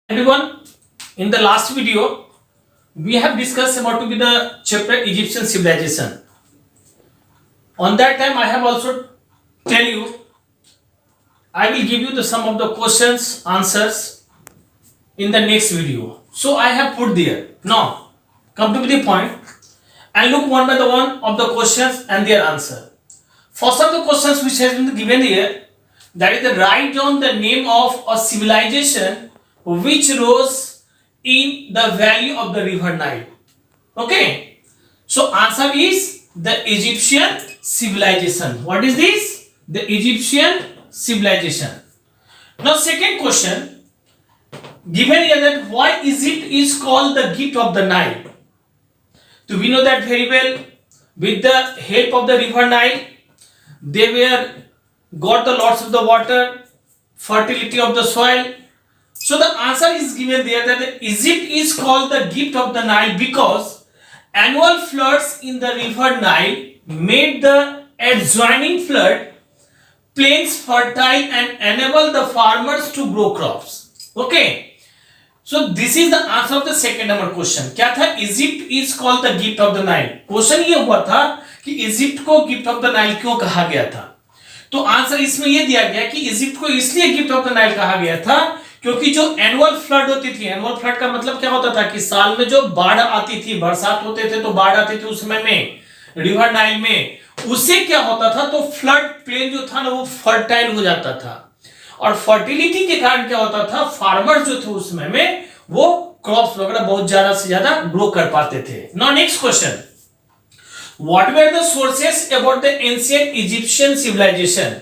Everyone, in the last video, we have discussed about to be the chapter Egyptian civilization. On that time, I have also tell you, I will give you the some of the questions, answers in the next video. So I have put there. Now, come to the point and look one by the one of the questions and their answer. First of the questions which has been given here, that is the write down the name of a civilization which rose in the valley of the river Nile. Okay. So answer is the Egyptian civilization. What is this? The Egyptian civilization. Now second question given here, that why Egypt is called the gift of the Nile. So we know that very well. With the help of the river Nile, they were got the lots of the water, fertility of the soil. So the answer is given there that Egypt is called the gift of the Nile because annual floods in the river Nile made the adjoining flood plains fertile and enable the farmers to grow crops. Okay. So this is the answer of the second number question. क्या था? Egypt is called the gift of the Nile. Question ये हुआ था कि Egypt को gift of the Nile क्यों कहा गया था? तो आंसर इसमें यह दिया गया कि इजिप्ट को इसलिए गिफ्ट ऑफ द नाइल कहा गया था क्योंकि जो एनुअल फ्लड होती थी, एनुअल फ्लड का मतलब क्या होता था कि साल में जो बाढ़ आती थी, बरसात होते थे तो बाढ़ आती थी उस समय में रिवर नाइल में, उससे क्या होता था तो फ्लड प्लेन जो था ना वो फर्टाइल हो जाता था और फर्टिलिटी के कारण क्या होता था, फार्मर्स जो थे उस समय में वो क्रॉप्स वगैरह बहुत ज्यादा से ज्यादा ग्रो कर पाते थे. Now next question, what were the sources about the ancient Egyptian civilization.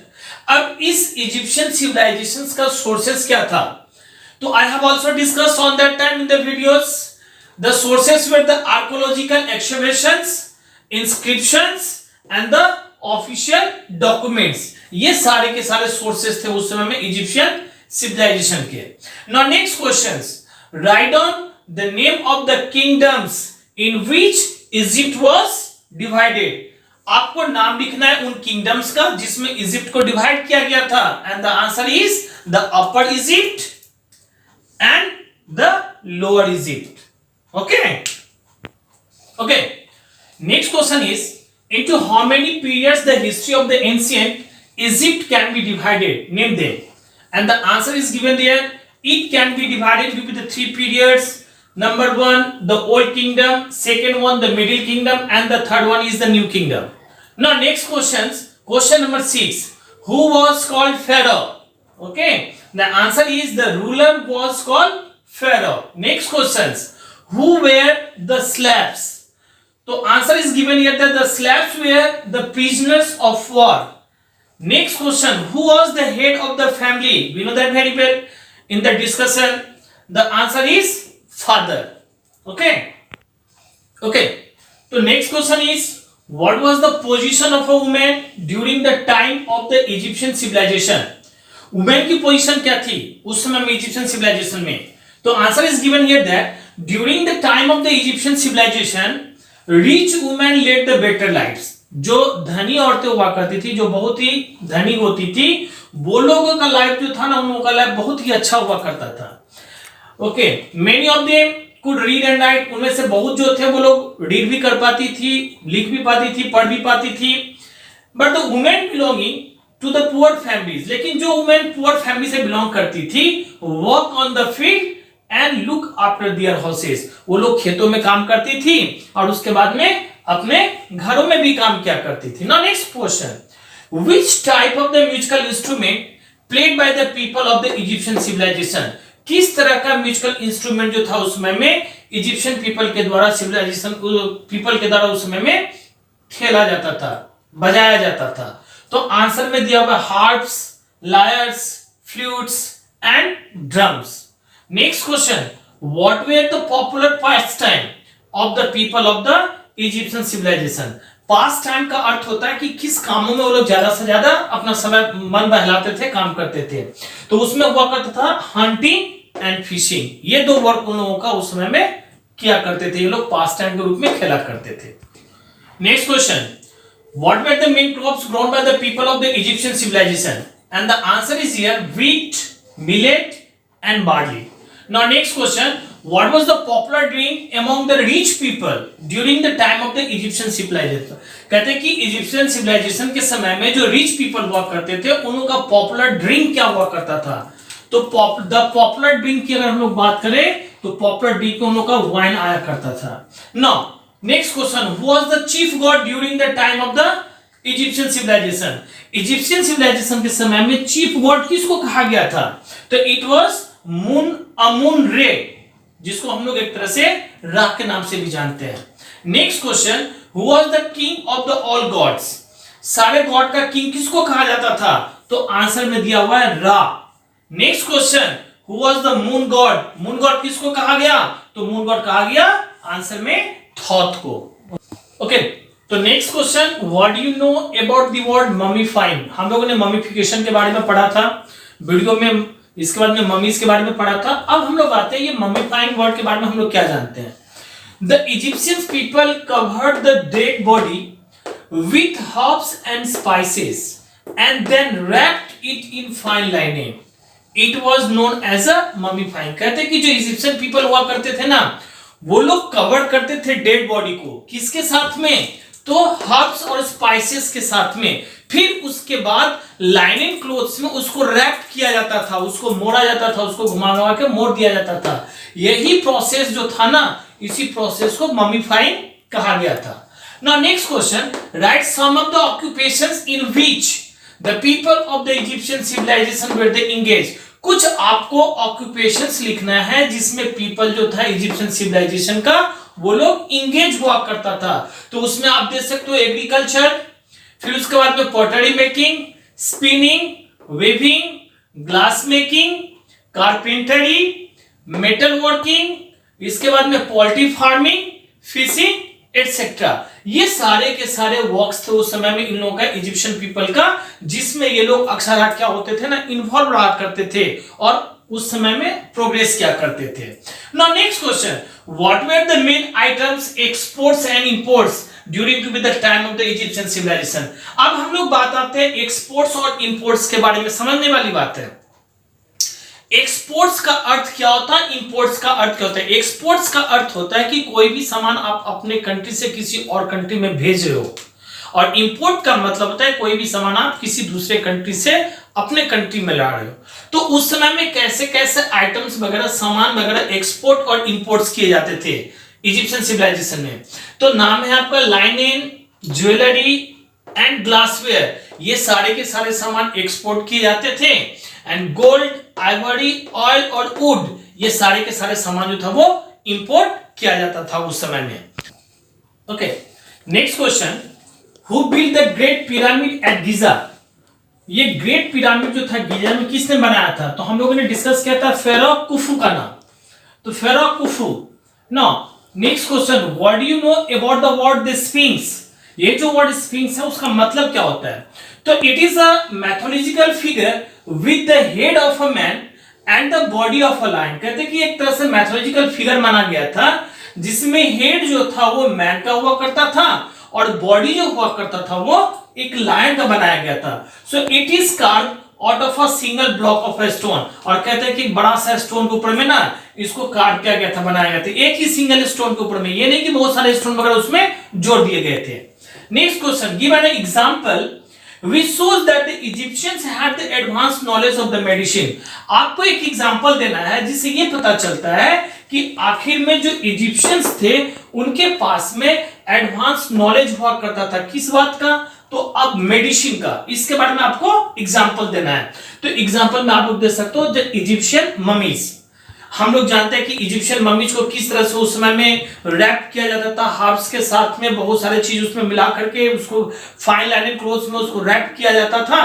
अब इस इजिप्शियन सिविलाइजेशन का सोर्सेस क्या था? तो I have also discussed on that time in the videos. The sources were the archaeological excavations, inscriptions and the official documents. ये सारे के सारे सोर्सेस थे उस समय में इजिप्शियन सिविलाइजेशन के. Now next questions, write down the name of the kingdoms in which Egypt was divided. आपको नाम लिखना है उन किंगडम्स का जिसमें इजिप्ट को डिवाइड किया गया था. And the answer is the upper Egypt and the lower Egypt. Okay okay. Next question is, into how many periods the history of the ancient Egypt can be divided? Name them. And the answer is given there. It can be divided into the three periods. Number one, the Old Kingdom. Second one, the Middle Kingdom. And the third one is the New Kingdom. Now, next questions. Question number 6. Who was called Pharaoh? Okay. The answer is the ruler was called Pharaoh. Next questions. Who were the slaves? So answer is given here that the slaves were the prisoners of war. Next question, who was the head of the family? We know that very well in the discussion. The answer is father. Okay. Okay. So next question is, what was the position of a woman during the time of the Egyptian civilization? Women की position क्या थी उस समय में Egyptian civilization में? तो answer is given here that during the time of the Egyptian civilization, rich women led the better lifes. जो धनी औरतें हुआ करती थी, जो बहुत ही धनी होती थी, वो लोगों का लाइफ जो था ना, उन लोगों का लाइफ बहुत ही अच्छा हुआ करता था. Okay. Many of them could read and right. उनमें से बहुत जो थे वो लोग रीड भी कर पाती थी, लिख भी पाती थी, पढ़ भी पाती थी. But the women belonging to the poor families, लेकिन जो वुमेन पुअर फैमिली से बिलोंग करती थी, work on the field and look after their houses. वो लोग खेतों में काम करती थी और उसके बाद में अपने घरों में भी काम किया करती थी. Now next question, which type of the musical instrument played by the people of the Egyptian civilization. किस तरह का म्यूजिकल इंस्ट्रूमेंट जो था उस समय में इजिप्शियन पीपल के द्वारा, सिविलाइजेशन पीपल के द्वारा उस समय में खेला जाता था, बजाया जाता था. तो आंसर में दिया हुआ harps, lawyers, flutes and drums. Next question, what were the popular pastime of the people of the Egyptian civilization? Pastime का अर्थ होता है कि किस कामों में वो लोग ज्यादा से ज्यादा अपना समय मन बहलाते थे, काम करते थे. तो उसमें हुआ करता था हंटिंग एंड फिशिंग. ये दो वर्क उन लोगों का उस समय में किया करते थे. ये लोग पास टाइम के रूप में खेला करते थे. Next question, what were the main crops grown by the people of the Egyptian civilization? And the answer is here wheat, millet and barley. Now next question, what was the popular drink among the rich people during the time of the Egyptian civilization? कहते हैं कि Egyptian civilization के समय में जो rich people हुआ करते थे उनका पॉपुलर ड्रिंक क्या हुआ करता था? तो द पॉपुलर ड्रिंक की अगर हम लोग बात करें तो पॉपुलर ड्रिंक में उन लोग का वाइन आया करता था. Now next question, who was the chief god during the time of the Egyptian civilization? Egyptian civilization के समय में चीफ गॉड किसको कहा गया था? तो इट वाज अमून रे, जिसको हम लोग एक तरह से रा के नाम से भी जानते हैं. Next question, who was the king of the all gods? सारे गॉड का किंग किसको कहा जाता था? तो आंसर में दिया हुआ है रा. Next question, who was the moon God? Moon God किसको कहा गया? तो मून गॉड कहा गया आंसर में थॉथ को. ओके, तो next question, what do you know about the word mummifying? हम लोगों ने ममीफिकेशन के बारे में पढ़ा था वीडियो में, इसके बाद में ममीज के बारे में पढ़ा था. अब हम लोग आते हैं ये ममीफाइंग वर्ड के बारे में हम लोग क्या जानते हैं. The Egyptians people covered the dead body with herbs and spices and then wrapped it in fine lining. It was known as a mummifying. कहते हैं कि जो इजिप्शियन पीपल हुआ करते थे ना, वो लोग कवर करते थे डेड बॉडी को किसके साथ में? तो हर्ब्स और स्पाइसेस के साथ में. फिर उसके बाद लाइनिंग क्लोथ्स में उसको रैप किया जाता था, उसको मोड़ा जाता था, उसको घुमा घुमा के मोड़ दिया जाता था. यही प्रोसेस जो था ना, इसी प्रोसेस को ममीफाइंग कहा गया था. Now next question, write some of the occupations in which the people of the Egyptian civilization were they engage. कुछ आपको ऑक्यूपेशंस लिखना है जिसमें पीपल जो था इजिप्शियन सिविलाइजेशन का, वो लोग इंगेज हुआ करता था. तो उसमें आप देख सकते हो एग्रीकल्चर, फिर उसके बाद में pottery making, spinning, weaving, glass making, carpentry, metal working, इसके बाद में पोल्ट्री फार्मिंग, फिशिंग एटसेट्रा. ये सारे के सारे वर्क्स थे उस समय में इन लोगों का, इजिप्शियन पीपल का, जिसमें ये लोग अक्सर क्या होते थे ना, इन्वॉल्व रहा करते थे और उस समय में प्रोग्रेस क्या करते थे. Now next question, what were the main items exports and imports during to be the time of the Egyptian civilization? अब हम लोग बात आते हैं एक्सपोर्ट्स और इंपोर्ट्स के बारे में. समझने वाली बात है, एक्सपोर्ट्स का अर्थ क्या होता है, इंपोर्ट्स का अर्थ क्या होता है. एक्सपोर्ट्स का अर्थ होता है कि कोई भी सामान आप अपने कंट्री से किसी और कंट्री में भेज रहे हो, और इंपोर्ट का मतलब होता है कोई भी सामान आप किसी दूसरे कंट्री से अपने कंट्री में ला रहे हो. तो उस समय में कैसे कैसे आइटम्स वगैरह, सामान वगैरह एक्सपोर्ट और इंपोर्ट्स किए जाते थे इजिप्शियन सिविलाइजेशन में. तो नाम है आपका लाइनिन, ज्वेलरी एंड ग्लासवेयर. ये सारे के सारे सामान एक्सपोर्ट किए जाते थे. एंड गोल्ड, आइवरी, ऑयल और वुड, ये सारे के सारे सामान जो था वो इंपोर्ट किया जाता था उस समय में. Okay, next question, who build the great pyramid at Giza? ये ग्रेट पिरामिड जो था गिजा में किसने बनाया था? तो हम लोगों ने डिस्कस किया था फेरो कुफू का नाम. तो pharaoh Khufu. Now next question, what do you know about the word the sphinx? ये जो वर्ड स्फिंक्स है उसका मतलब क्या होता है? तो it is a mythological figure with the head of a man and the body of a lion. कहते हैं कि एक तरह से मैथोलॉजिकल फिगर माना गया था जिसमें हेड जो था वो मैन का हुआ करता था और बॉडी जो हुआ करता था वो एक लायन का बनाया गया था. So it is carved out of a single block of a stone. और कहते हैं कि बड़ा सा स्टोन के ऊपर में ना इसको कार्व किया गया था, बनाया गया था एक ही सिंगल स्टोन के ऊपर में, ये नहीं कि बहुत सारे स्टोन वगैरह उसमें जोड़ दिए गए थे. Next question, give an example which shows that the Egyptians had the advanced knowledge of the medicine. आपको एक एग्जांपल देना है जिससे ये पता चलता है कि आखिर में जो इजिप्शियंस थे उनके पास में एडवांस नॉलेज हुआ करता था किस बात का? तो अब मेडिसिन का. इसके बारे में आपको एग्जांपल देना है. तो एग्जांपल में आप लोग दे सकते हो द इजिप्शियन ममीज. हम लोग जानते हैं कि इजिप्शियन ममीज को किस तरह से उस समय में रैप किया जाता था, हर्ब्स के साथ में बहुत सारे चीज उसमें मिला करके उसको फाइन लाइनिंग क्लोथ्स में उसको रैप किया जाता था.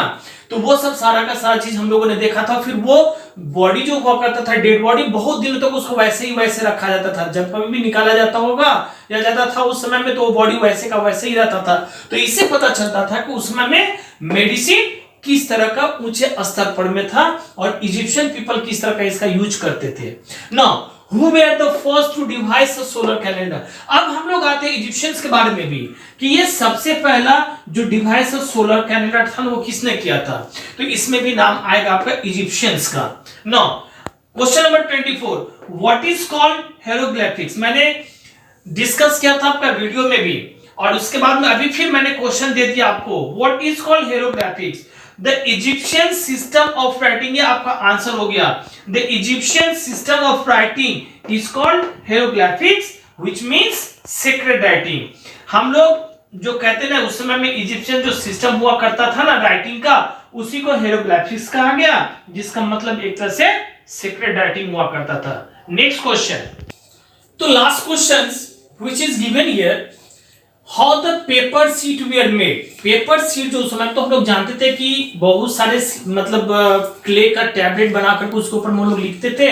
तो वो सब सारा का सारा चीज हम लोगों ने देखा था. फिर वो बॉडी जो हुआ करता था, डेड बॉडी, बहुत दिनों तक उसको वैसे ही वैसे रखा जाता था. जब कभी भी निकाला जाता होगा या जाता था उस समय में तो वो बॉडी वैसे का वैसे ही रहता था. तो इससे पता चलता था कि उस समय में मेडिसिन किस तरह का ऊंचे स्तर पर में था और इजिप्शियन पीपल किस तरह का इसका यूज करते थे. Now who were the first to devise a solar calendar? अब हम लोग आते हैं इजिप्शियंस के बारे में भी कि ये सबसे पहला जो डिवाइस सोलर कैलेंडर था वो किसने किया था. तो इसमें भी नाम आएगा आपका इजिप्शियंस का. Now question number 24, what is called hieroglyphics, मैंने डिस्कस किया था आपका वीडियो में भी, और उसके बाद में अभी फिर मैंने क्वेश्चन दे दिया आपको, what is called hieroglyphics, the Egyptian system of writing, ये आपका आंसर हो गया, the Egyptian system of writing is called hieroglyphics which means secret writing. हम लोग जो कहते ना उस समय में इजिप्शियन जो सिस्टम हुआ करता था ना राइटिंग का, उसी को हेरोग्लिफिक्स कहा गया, जिसका मतलब एक तरह से सीक्रेट राइटिंग हुआ करता था। नेक्स्ट क्वेश्चन, तो last question which is given here, how the paper sheet were made. Paper sheet जो उस समय तो हम लोग जानते थे कि बहुत सारे मतलब क्ले का टैबलेट बना करके उसके ऊपर हम लोग लिखते थे,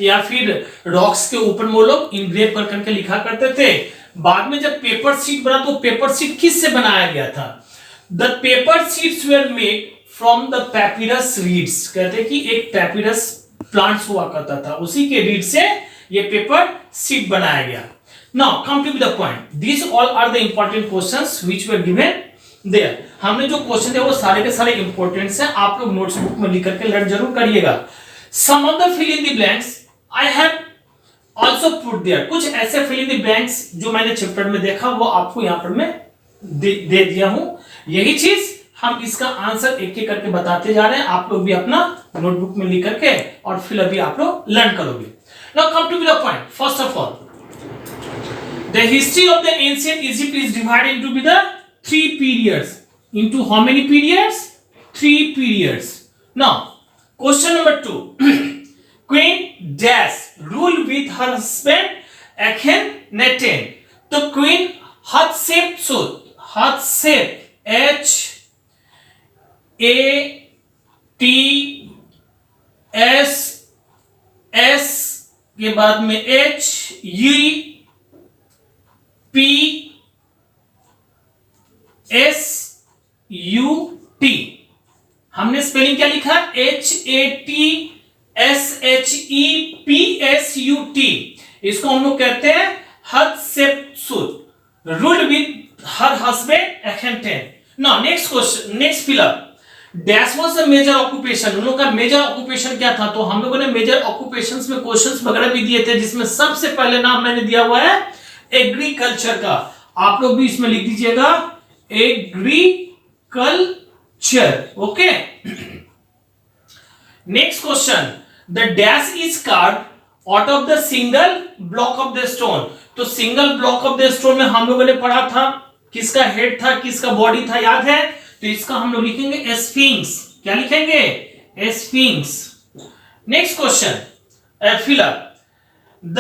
या फिर रॉक्स के ऊपर वो लोग इनग्रेव कर करके लिखा करते थे। बाद में जब पेपर सीट बना तो पेपर सीट किस से बनाया गया था, the paper sheets were made from the papyrus reeds, कहते हैं कि एक पैपिरस प्लांट्स हुआ करता था, उसी के रीड से ये पेपर सीट बनाया गया। Now come to the point, this all are the important questions which were given there. हमने जो क्वेश्चन है वो सारे के सारे इंपॉर्टेंट हैं, आप लोग नोट्स बुक में लिख करके लर्न जरूर करिएगा। Some of the fill in the blanks I have also put there, कुछ ऐसे फिल इन द ब्लैंक्स जो मैंने चैप्टर में देखा वो आपको यहाँ पर मैं दे दिया हूं। यही चीज हम इसका आंसर एक एक करके बताते जा रहे हैं, आप लोग भी अपना नोटबुक में लिख करके और फिर अभी आप लोग लर्न करोगे। Now come to the point, first of all the history of the ancient Egypt is divided into the 3 periods. Into how many periods? 3 periods. Now question number 2, Queen Dash ruled with her husband Akhenaten. तो queen हत्शेपसुत, हत्शेप HATSS के बाद में HUPSUT, हमने spelling क्या लिखा, HATSHEPSUT, इसको हम लोग कहते हैं Hatshepsut, ruled with her husband Akhenaten. Now next question, next fill up, dash was the major occupation, उन लोग का मेजर ऑक्यूपेशन क्या था। तो हम लोगों ने मेजर ऑक्यूपेशंस में क्वेश्चंस वगैरह भी दिए थे, जिसमें सबसे पहले नाम मैंने दिया हुआ है एग्रीकल्चर का, आप लोग भी इसमें लिख दीजिएगा agriculture, okay. Next question, the dash is carved out of the single block of the stone. तो single block of the stone में हम लोगों ने पढ़ा था किसका हेड था, किसका बॉडी था, याद है। तो इसका हम लोग लिखेंगे स्फिंक्स, क्या लिखेंगे, sphinx. Next question, fill up, the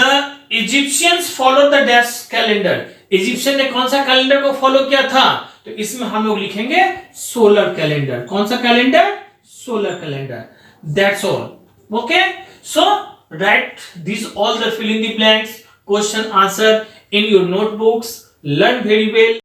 Egyptians follow the dash calendar, Egyptian ने कौन सा कैलेंडर को फॉलो किया था। तो इसमें हम लोग लिखेंगे सोलर कैलेंडर, कौन सा calendar, solar calendar, that's all, okay. So write these all the fill in the blanks, question answer in your notebooks, learn very well.